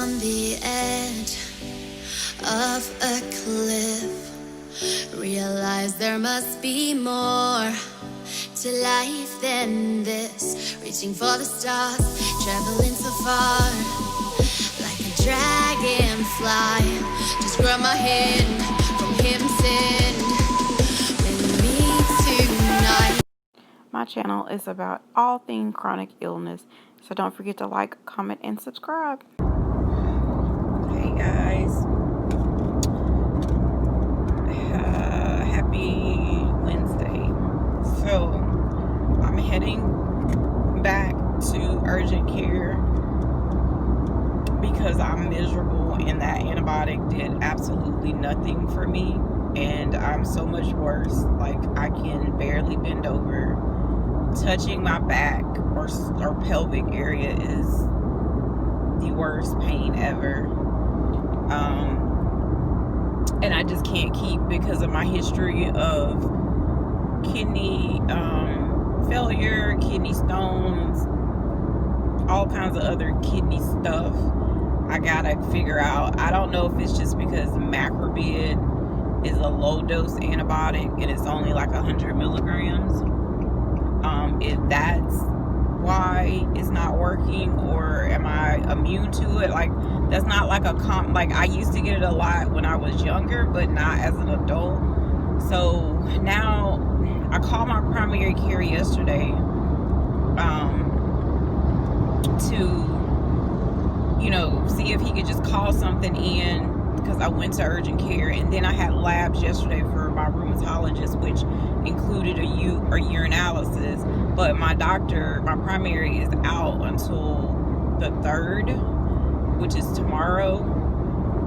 on the edge of a cliff. Realize there must be more to life than this. Reaching for the stars, traveling so far, like a dragonfly. Just grab my hand from him, send with me tonight. My channel is about all things chronic illness, so don't forget to like, comment, and subscribe. Hey guys, happy Wednesday. So I'm heading back to urgent care because I'm miserable and that antibiotic did absolutely nothing for me, and I'm so much worse. Like, I can barely bend over. Touching my back or pelvic area is the worst pain ever. And I just can't keep, because of my history of kidney failure, kidney stones, all kinds of other kidney stuff. I gotta figure out, I don't know if it's just because macrobid is a low dose antibiotic and it's only like 100 milligrams. If that's why it's not working, or am I immune to it? Like, that's not like like I used to get it a lot when I was younger, but not as an adult. So now I called my primary care yesterday to, see if he could just call something in, because I went to urgent care, and then I had labs yesterday for my rheumatologist, which included a urinalysis. But my doctor, my primary, is out until the 3rd, which is tomorrow,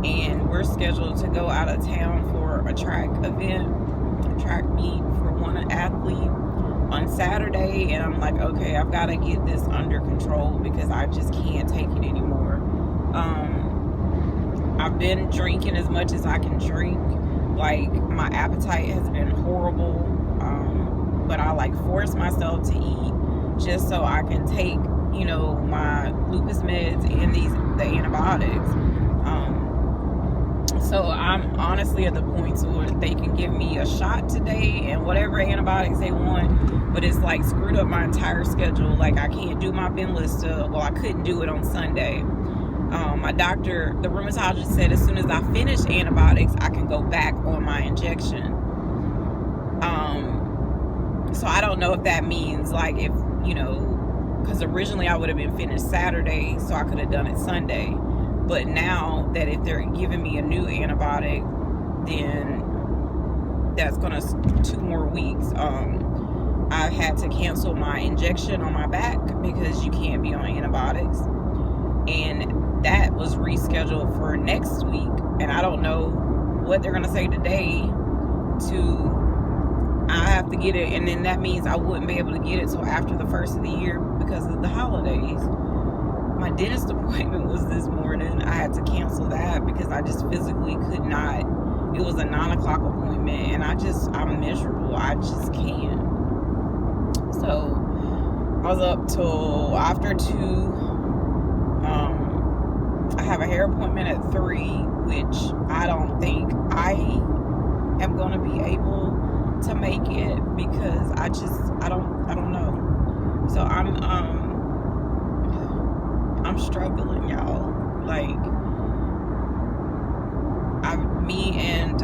and we're scheduled to go out of town for a track event, a track meet for one athlete on Saturday. And I'm like, okay, I've got to get this under control because I just can't take it anymore. I've been drinking as much as I can drink. Like, my appetite has been horrible, but I force myself to eat just so I can take, my lupus meds and the antibiotics. So I'm honestly at the point where they can give me a shot today and whatever antibiotics they want, but it's screwed up my entire schedule. Like, I can't do my Benlysta. Well, I couldn't do it on Sunday. My doctor, the rheumatologist, said as soon as I finish antibiotics, I can go back on my injection. So I don't know if that means because originally I would have been finished Saturday, so I could have done it Sunday. But now that if they're giving me a new antibiotic, then that's gonna 2 more weeks. I had to cancel my injection on my back because you can't be on antibiotics, and that was rescheduled for next week. And I don't know what they're gonna say today. I have to get it, and then that means I wouldn't be able to get it till after the 1st of the year because of the holidays. My dentist appointment was this morning. I had to cancel that because I just physically could not. It was a 9 o'clock appointment, and I'm miserable. I just can't. So I was up till after 2. I have a hair appointment at 3, which I don't think I am going to be able to make it because I don't know. So I'm struggling, y'all. Me and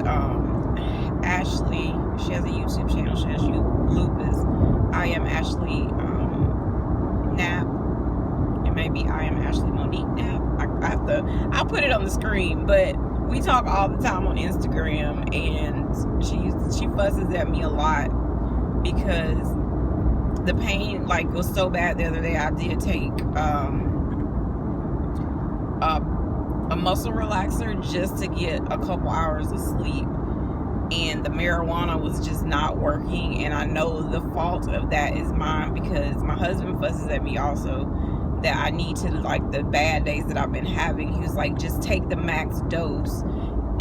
Ashley, she has a YouTube channel, she has Lupus. I am Ashley Knapp. It may be I am Ashley Monique Knapp. I'll put it on the screen, but we talk all the time on Instagram, and she fusses at me a lot because the pain was so bad the other day. I did take a muscle relaxer just to get a couple hours of sleep, and the marijuana was just not working. And I know the fault of that is mine because my husband fusses at me also that I need to, the bad days that I've been having, he was like, just take the max dose.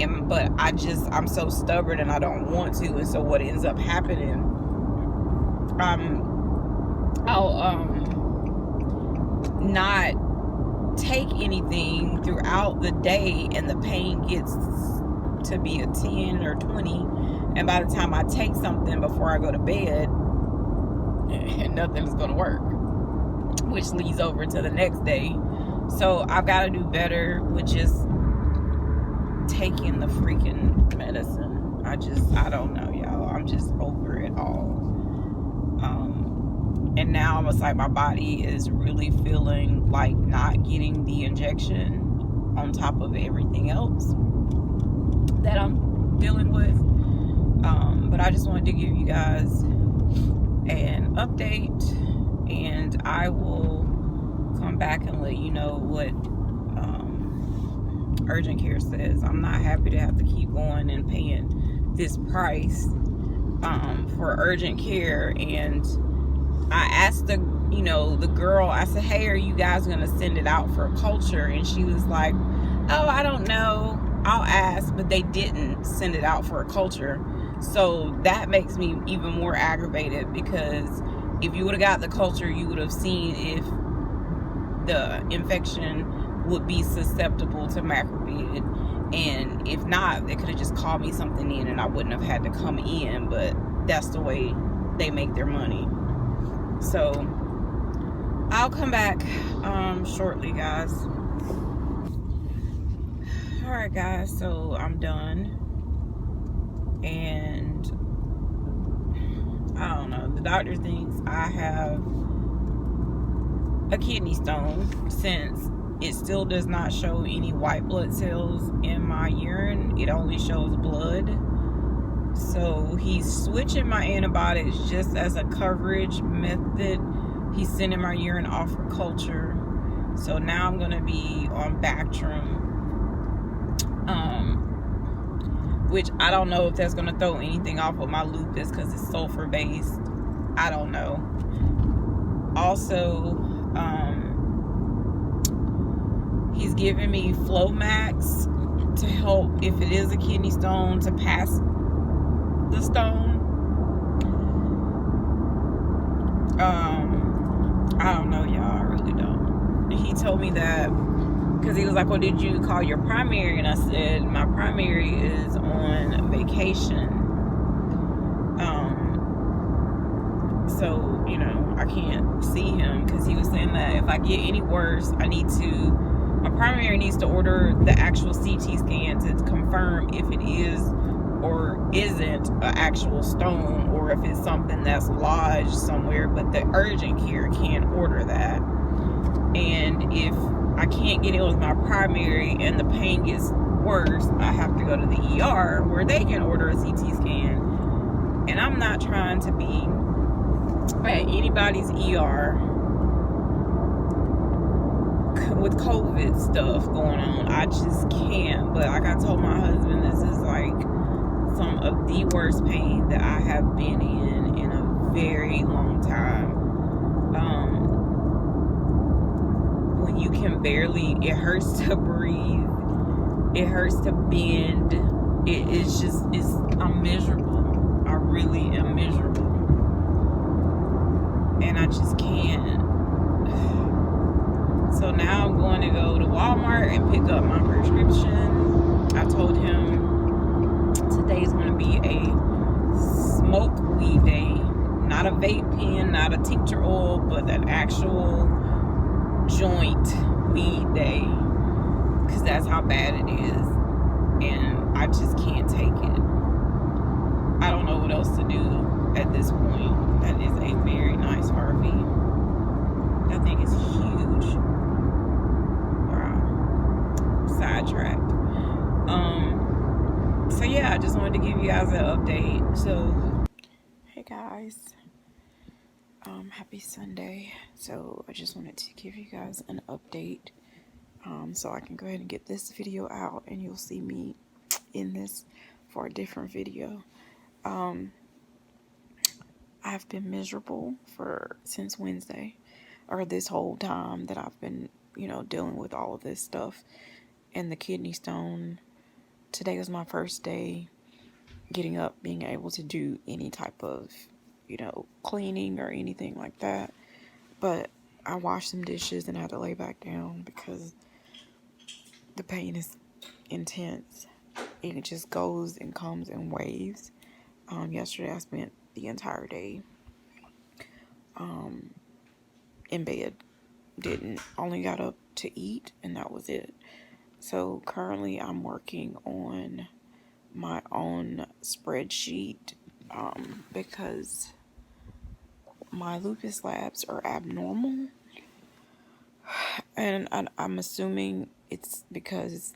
But I'm so stubborn and I don't want to. And so what ends up happening, I'll not take anything throughout the day and the pain gets to be a 10 or 20, and by the time I take something before I go to bed, nothing's gonna work, which leads over to the next day. So I've got to do better with just taking the freaking medicine. I don't know, y'all. I'm just over it all. And now almost like my body is really feeling like not getting the injection on top of everything else that I'm dealing with. But I just wanted to give you guys an update, and I will come back and let you know what urgent care says. I'm not happy to have to keep going and paying this price for urgent care. And I asked the girl, I said, hey, are you guys gonna send it out for a culture? And she was like, oh, I don't know, I'll ask. But they didn't send it out for a culture. So that makes me even more aggravated, because if you would have got the culture, you would have seen if the infection would be susceptible to macrobid. And if not, they could have just called me something in and I wouldn't have had to come in. But that's the way they make their money. So I'll come back shortly, guys. Alright, guys, so I'm done. And I don't know, the doctor thinks I have a kidney stone, since it still does not show any white blood cells in my urine. It only shows blood. So he's switching my antibiotics just as a coverage method. He's sending my urine off for culture. So now I'm going to be on Bactrim, which I don't know if that's going to throw anything off with my lupus, because it's sulfur based. I don't know. Also, he's giving me Flomax to help, if it is a kidney stone, to pass the stone. I don't know, y'all. I really don't. He told me that because he was like, well, did you call your primary? And I said, my primary is on vacation. So, I can't see him, because he was saying that if I get any worse, my primary needs to order the actual CT scan to confirm if it is or isn't an actual stone, or if it's something that's lodged somewhere. But the urgent care can't order that. And if I can't get in with my primary and the pain gets worse, I have to go to the ER where they can order a CT scan. And I'm not trying to be at anybody's ER with COVID stuff going on. I just can't. But like I told my husband, this is like some of the worst pain that I have been in a very long time. When you can barely, it hurts to breathe, it hurts to bend. I'm miserable. I really am miserable. And I just can't. So now I'm going to go to Walmart and pick up my prescription. I told him today's going to be a smoke weed day. Not a vape pen, not a tincture oil, but an actual joint weed day. Because that's how bad it is. And I just can't take it. I don't know what else to do at this point. That is a very nice Harvey. That thing is huge. Wow. Sidetracked. So yeah, I just wanted to give you guys an update. So, hey guys. Happy Sunday. So I just wanted to give you guys an update. So I can go ahead and get this video out, and you'll see me in this for a different video. I've been miserable since Wednesday, or this whole time that I've been, dealing with all of this stuff and the kidney stone. Today was my first day getting up, being able to do any type of, cleaning or anything like that. But I washed some dishes and had to lay back down because the pain is intense. It just goes and comes in waves. Yesterday I spent the entire day in bed. Only got up to eat, and that was it. So currently I'm working on my own spreadsheet because my lupus labs are abnormal, and I'm assuming it's because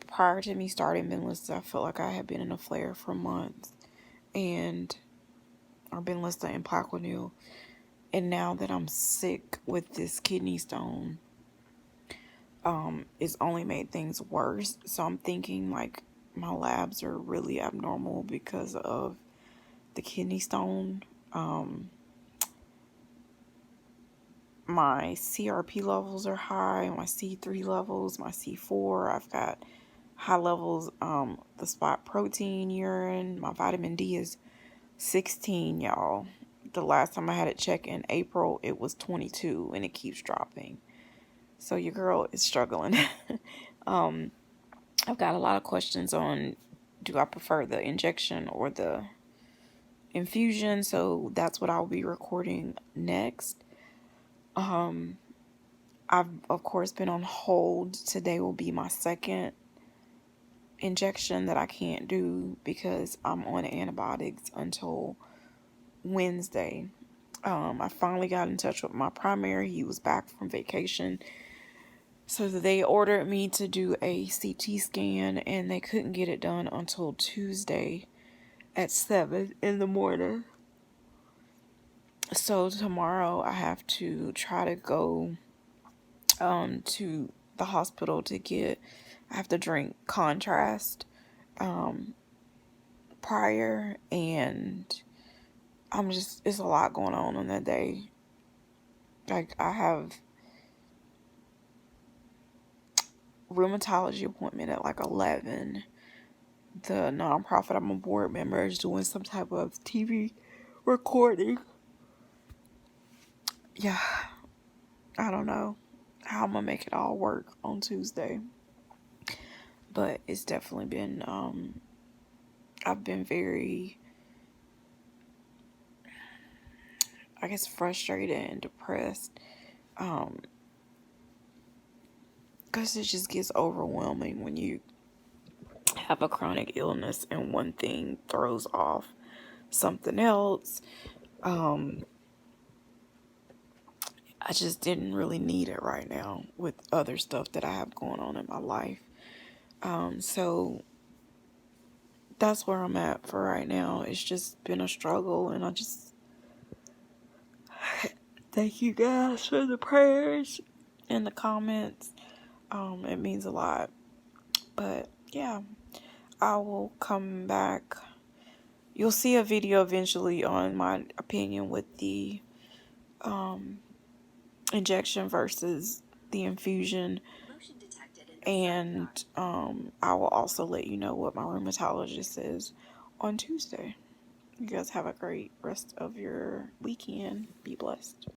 prior to me starting Benlysta, I felt like I had been in a flare for months, or Benlysta and Plaquenil, and now that I'm sick with this kidney stone, it's only made things worse. So I'm thinking like my labs are really abnormal because of the kidney stone. My CRP levels are high, my C3 levels, my C4. I've got high levels, the spot protein urine. My vitamin D is 16, y'all. The last time I had it checked in April, it was 22, and it keeps dropping. So your girl is struggling. I've got a lot of questions on, do I prefer the injection or the infusion? So that's what I'll be recording next. I've, of course, been on hold. Today will be my second injection that I can't do because I'm on antibiotics until Wednesday. I finally got in touch with my primary. He was back from vacation. So they ordered me to do a CT scan, and they couldn't get it done until Tuesday at 7 in the morning. So tomorrow I have to try to go to the hospital I have to drink contrast prior, and it's a lot going on that day. Like, I have rheumatology appointment at like 11. The nonprofit I'm a board member is doing some type of TV recording. Yeah, I don't know how I'm gonna make it all work on Tuesday, but it's definitely been I've been very, I guess, frustrated and depressed, because it just gets overwhelming when you have a chronic illness and one thing throws off something else. I just didn't really need it right now with other stuff that I have going on in my life. So that's where I'm at for right now. It's just been a struggle, and I just thank you guys for the prayers and the comments. It means a lot. But yeah, I will come back. You'll see a video eventually on my opinion with the injection versus the infusion, and I will also let you know what my rheumatologist says on Tuesday. You guys have a great rest of your weekend. Be blessed.